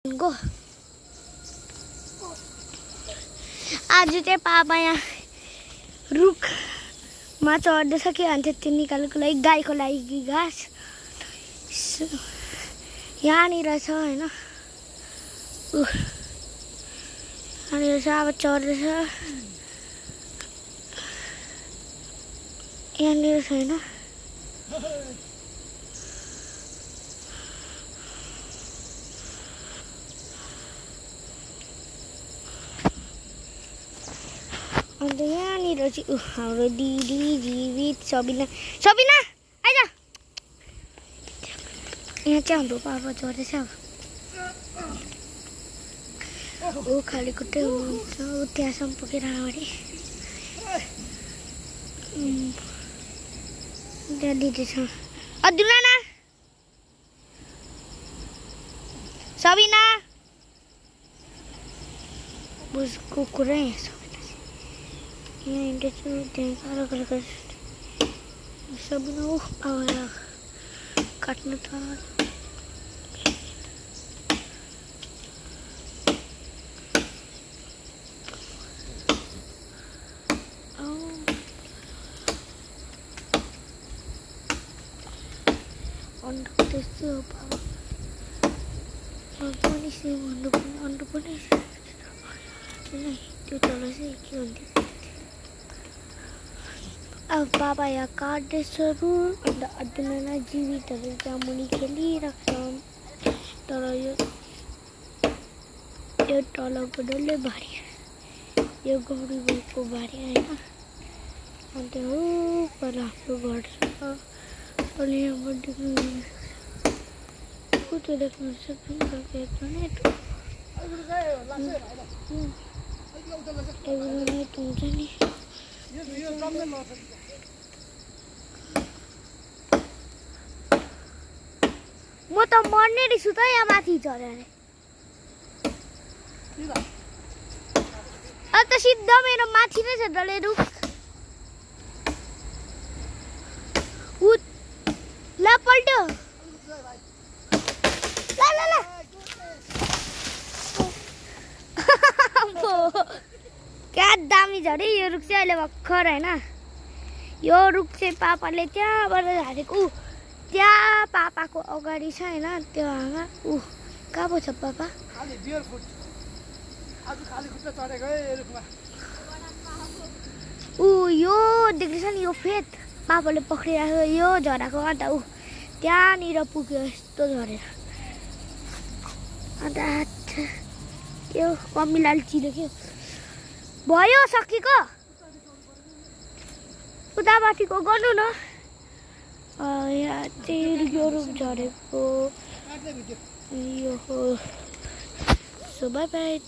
Go आज चाहिँ पापा यहाँ रुखमा चढ्दैछ के भन्छ त्यो निकाल्नुको लागि गाईको लागि घाँस यहाँनिर छ हैन यहाँनिर छ अब चढ्दैछ यहाँनिर छ हैन अन्त यहाँनिर चाहिँ हाम्रो दिदी जीवित सबिना आइज यहाँ चाहिँ हाम्रो पापा चढ्दैछ अब ऊ खाली खुट्टै हुनुहुन्छ ऊ त्यहाँसम्म पुगेर अगाडि त्यहाँ दिदी छ अदुना सबिना बुझको कुरै यहाँ हिँड्दैछु त्यहाँ गाह्रो सबिना आएर काट्नु थाल्यो त्यस्तो पनि सेम अन्डु पनि त्यो तल चाहिँ के हुन्थ्यो अब पापा यहाँ काट्दैछ रुख अन्त अदुना जीवितहरू त्यहाँ मुनि खेलिरहेको छ तर यो तलको डल्लै बारी यो गौरी बाउको बारी होइन अन्त हो पर हाम्रो घर छ अनि यहाँबाट त्यो देख्नु सक्नुहुन्छ नेट हुन्छ नि म त मर्ने रहेछु त यहाँ माथि चढेर अब त सिधा मेरो माथि नै छ डल्लै रुख ला पल्ट्यो क्या दामी झरे यो रुख चाहिँ अहिले भर्खर होइन यो रुख चाहिँ पापाले त्यहाँबाट झारेको त्यहाँ पापाको अगाडि छ होइन त्यो हाँगा कहाँ पो छ पापा यो देख्दैछ नि यो फेद पापाले पक्रिरहेको यो झराको अन्त त्यहाँनिर पुग्यो यस्तो झरेर अन्त यो कमिलाले चिन्यो के भयो सकेको उतापट्टिको गर्नु न यहाँ चाहिँ यो रुख झरेको यो हो सो बाई बाई।